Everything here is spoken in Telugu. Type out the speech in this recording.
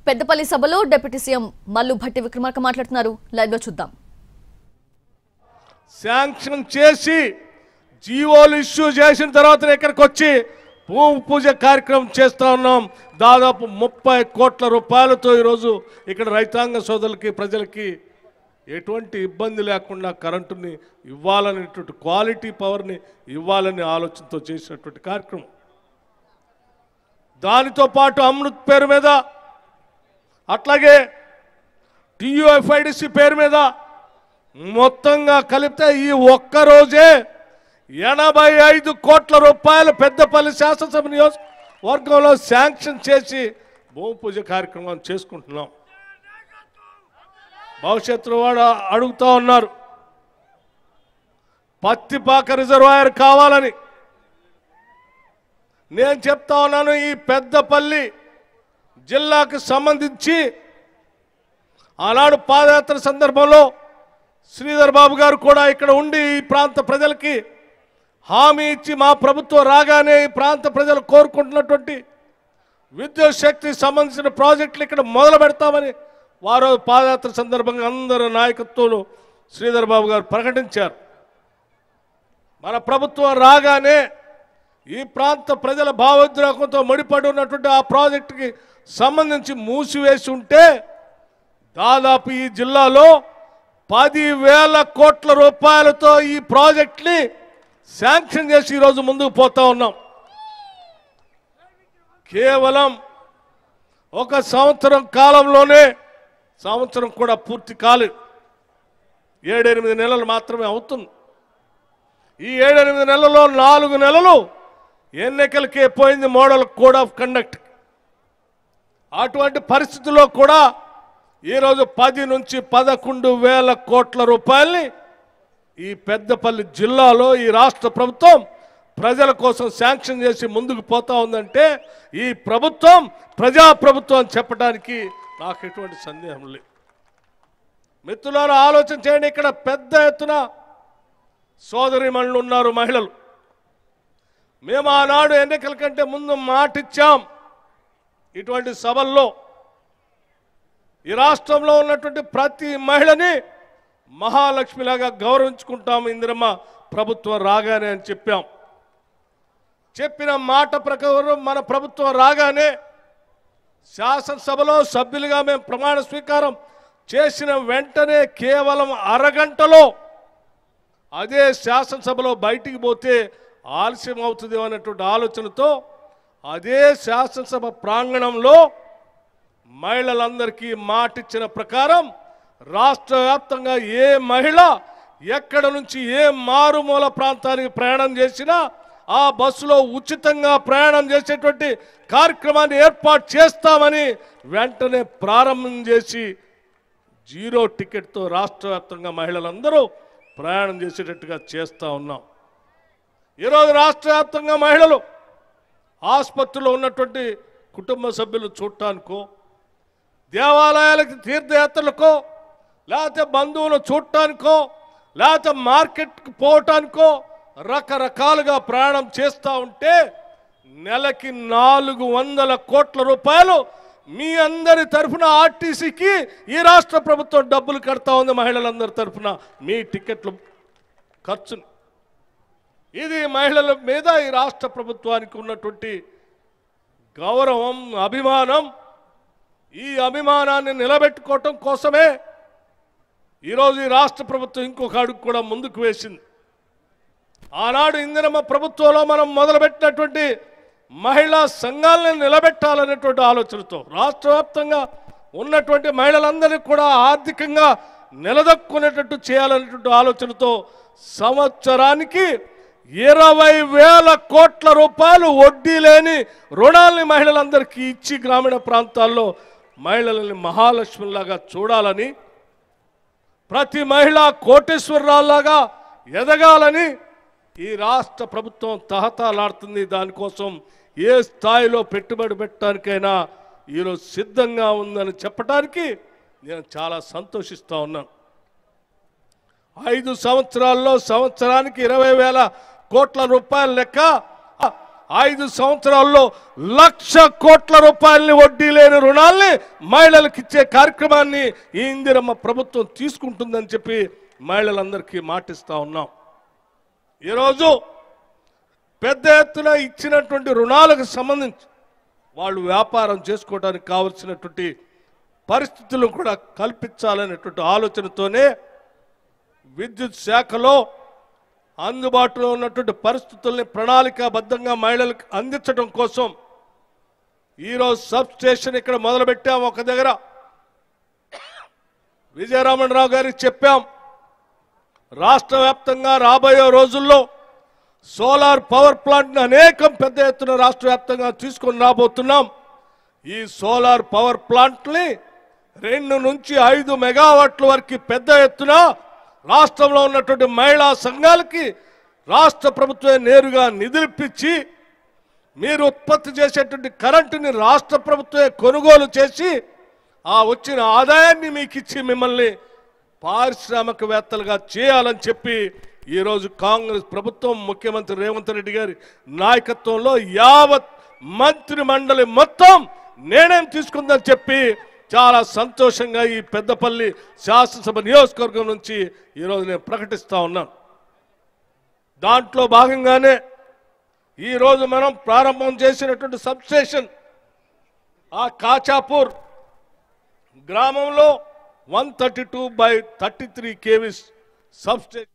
పెద్దపల్లి సభలో డిప్యూటీ సీఎం మల్లు భట్టి విక్రమార్క మాట్లాడుతున్నారు. లైవ్ లో చూద్దాం. శాంక్షన్ చేసి జీవోలు ఇష్యూ చేసిన తర్వాత ఇక్కడికి వచ్చి భూమి పూజ కార్యక్రమం చేస్తా ఉన్నాం. దాదాపు 30 కోట్ల రూపాయలతో ఈరోజు ఇక్కడ రైతాంగ సోదరులకి ప్రజలకి ఎటువంటి ఇబ్బంది లేకుండా కరెంటుని ఇవ్వాలనేటువంటి క్వాలిటీ పవర్ని ఇవ్వాలనే ఆలోచనతో చేసినటువంటి కార్యక్రమం. దానితో పాటు అమృత్ పేరు మీద అట్లాగే టీయూఎఫ్ఐడిసి పేరు మీద మొత్తంగా కలిపితే ఈ ఒక్కరోజే 85 కోట్ల రూపాయలు పెద్దపల్లి శాసనసభ నియోజకవర్గంలో శాంక్షన్ చేసి భూమి పూజ కార్యక్రమం చేసుకుంటున్నాం. భవిష్యత్తులో వాడు అడుగుతూ ఉన్నారు పత్తిపాక రిజర్వాయర్ కావాలని. నేను చెప్తా ఉన్నాను, ఈ పెద్దపల్లి జిల్లాకు సంబంధించి ఆనాడు పాదయాత్ర సందర్భంలో శ్రీధర్ బాబు గారు కూడా ఇక్కడ ఉండి ఈ ప్రాంత ప్రజలకి హామీ ఇచ్చి మా ప్రభుత్వం రాగానే ఈ ప్రాంత ప్రజలు కోరుకుంటున్నటువంటి విద్యుత్ శక్తికి సంబంధించిన ప్రాజెక్టులు ఇక్కడ మొదలు పెడతామని వారు పాదయాత్ర సందర్భంగా అందరు నాయకత్వంలో శ్రీధర్ బాబు గారు ప్రకటించారు. మన ప్రభుత్వం రాగానే ఈ ప్రాంత ప్రజల భావోద్రేకంతో ముడిపడి ఉన్నటువంటి ఆ ప్రాజెక్టుకి సంబంధించి మూసివేసి ఉంటే దాదాపు ఈ జిల్లాలో 10,000 కోట్ల రూపాయలతో ఈ ప్రాజెక్ట్ని శాంక్షన్ చేసి ఈరోజు ముందుకు పోతా ఉన్నాం. కేవలం ఒక సంవత్సరం కాలంలోనే, సంవత్సరం కూడా పూర్తి కాలేదు, 7-8 నెలలు మాత్రమే అవుతుంది. ఈ 7-8 నెలల్లో 4 నెలలు ఎన్నికలకే పోయింది మోడల్ కోడ్ ఆఫ్ కండక్ట్. అటువంటి పరిస్థితుల్లో కూడా ఈరోజు 10 నుంచి 11,000 కోట్ల రూపాయల్ని ఈ పెద్దపల్లి జిల్లాలో ఈ రాష్ట్ర ప్రభుత్వం ప్రజల కోసం శాంక్షన్ చేసి ముందుకు పోతా ఉందంటే ఈ ప్రభుత్వం ప్రజాప్రభుత్వం అని చెప్పడానికి నాకు ఎటువంటి సందేహం లేదు. మిత్రులారా, ఆలోచన చేయండి. ఇక్కడ పెద్ద ఎత్తున సోదరీమణులు ఉన్నారు, మహిళలు. మేము ఆనాడు ఎన్నికల కంటే ముందు మాటిచ్చాం, ఇటువంటి సభల్లో ఈ రాష్ట్రంలో ఉన్నటువంటి ప్రతి మహిళని మహాలక్ష్మిలాగా గౌరవించుకుంటాం ఇందిరమ్మ ప్రభుత్వం రాగానే అని చెప్పాం. చెప్పిన మాట ప్రకారం మన ప్రభుత్వం రాగానే శాసనసభలో సభ్యులుగా మేము ప్రమాణ స్వీకారం చేసిన వెంటనే కేవలం అరగంటలో అదే శాసనసభలో బయటికి పోతే ఆలస్యం అవుతుంది అనేటువంటి ఆలోచనతో అదే శాసనసభ ప్రాంగణంలో మహిళలందరికీ మాటిచ్చిన ప్రకారం రాష్ట్ర వ్యాప్తంగా ఏ మహిళ ఎక్కడ నుంచి ఏ మారుమూల ప్రాంతానికి ప్రయాణం చేసినా ఆ బస్సులో ఉచితంగా ప్రయాణం చేసేటువంటి కార్యక్రమాన్ని ఏర్పాటు చేస్తామని వెంటనే ప్రారంభం చేసి 0 టికెట్తో రాష్ట్ర వ్యాప్తంగా మహిళలందరూ ప్రయాణం చేసేటట్టుగా చేస్తూ ఉన్నాం. ఈరోజు రాష్ట్ర వ్యాప్తంగా మహిళలు ఆసుపత్రిలో ఉన్నటువంటి కుటుంబ సభ్యులు చూడటానికో, దేవాలయాలకు తీర్థయాత్రలకో, లేకపోతే బంధువులు చూడటానికో, లేకపోతే మార్కెట్కి పోవటానికో రకరకాలుగా ప్రయాణం చేస్తూ ఉంటే నెలకి 400 కోట్ల రూపాయలు మీ అందరి తరఫున ఆర్టీసీకి ఈ రాష్ట్ర ప్రభుత్వం డబ్బులు కడతా ఉంది. మహిళలందరి తరఫున మీ టికెట్లు ఖర్చుని. ఇది మహిళల మీద ఈ రాష్ట్ర ప్రభుత్వానికి ఉన్నటువంటి గౌరవం, అభిమానం. ఈ అభిమానాన్ని నిలబెట్టుకోవటం కోసమే ఈరోజు ఈ రాష్ట్ర ప్రభుత్వం ఇంకొక అడుగు కూడా ముందుకు వేసింది. ఆనాడు ఇందిరమ్మ ప్రభుత్వంలో మనం మొదలుపెట్టినటువంటి మహిళా సంఘాలను నిలబెట్టాలనేటువంటి ఆలోచనతో రాష్ట్ర వ్యాప్తంగా ఉన్నటువంటి మహిళలందరినీ కూడా ఆర్థికంగా నిలదొక్కునేటట్టు చేయాలనేటువంటి ఆలోచనతో సంవత్సరానికి 20,000 కోట్ల రూపాయలు వడ్డీ లేని రుణాలని మహిళలందరికీ ఇచ్చి గ్రామీణ ప్రాంతాల్లో మహిళలని మహాలక్ష్మిలాగా చూడాలని, ప్రతి మహిళ కోటేశ్వరరావులాగా ఎదగాలని ఈ రాష్ట్ర ప్రభుత్వం తహతలాడుతుంది. దానికోసం ఏ స్థాయిలో పెట్టుబడి పెట్టడానికైనా ఈరోజు సిద్ధంగా ఉందని చెప్పడానికి నేను చాలా సంతోషిస్తూ ఉన్నాను. 5 సంవత్సరాల్లో సంవత్సరానికి 20,000 కోట్ల రూపాయల లెక్క 5 సంవత్సరాల్లో 1,00,000 కోట్ల రూపాయలని వడ్డీ లేని రుణాల్ని మహిళలకు ఇచ్చే కార్యక్రమాన్ని ఈ ఇందిరమ్మ ప్రభుత్వం తీసుకుంటుందని చెప్పి మహిళలందరికీ మాటిస్తా ఉన్నాం. ఈరోజు పెద్ద ఎత్తున ఇచ్చినటువంటి రుణాలకు సంబంధించి వాళ్ళు వ్యాపారం చేసుకోవడానికి కావలసినటువంటి పరిస్థితులను కూడా కల్పించాలనేటువంటి ఆలోచనతోనే విద్యుత్ శాఖలో అందుబాటులో ఉన్నటువంటి పరిస్థితుల్ని ప్రణాళికాబద్ధంగా మహిళలకు అందించడం కోసం ఈరోజు సబ్ స్టేషన్ ఇక్కడ మొదలుపెట్టాం. ఒక దగ్గర విజయరామరావు గారికి చెప్పాం, రాష్ట్ర వ్యాప్తంగా రాబోయే రోజుల్లో సోలార్ పవర్ ప్లాంట్ని అనేకం పెద్ద ఎత్తున రాష్ట్ర వ్యాప్తంగా తీసుకొని రాబోతున్నాం. ఈ సోలార్ పవర్ ప్లాంట్ని 2 నుంచి 5 మెగావాట్ల వరకు పెద్ద ఎత్తున రాష్ట్రంలో ఉన్నటువంటి మహిళా సంఘాలకి రాష్ట్ర ప్రభుత్వమే నేరుగా నిధులిప్పించి మీరు ఉత్పత్తి చేసేటువంటి కరెంటుని రాష్ట్ర ప్రభుత్వమే కొనుగోలు చేసి ఆ వచ్చిన ఆదాయాన్ని మీకు ఇచ్చి మిమ్మల్ని పారిశ్రామికవేత్తలుగా చేయాలని చెప్పి ఈరోజు కాంగ్రెస్ ప్రభుత్వం ముఖ్యమంత్రి రేవంత్ రెడ్డి గారి నాయకత్వంలో యావత్ మంత్రి మండలి మొత్తం నిర్ణయం తీసుకుందని చెప్పి చాలా సంతోషంగా ఈ పెద్దపల్లి శాసనసభ నియోజకవర్గం నుంచి ఈరోజు నేను ప్రకటిస్తా ఉన్నాను. దాంట్లో భాగంగానే ఈరోజు మనం ప్రారంభం చేసినటువంటి సబ్స్టేషన్ ఆ కాచాపూర్ గ్రామంలో 132/33 kV సబ్స్టేషన్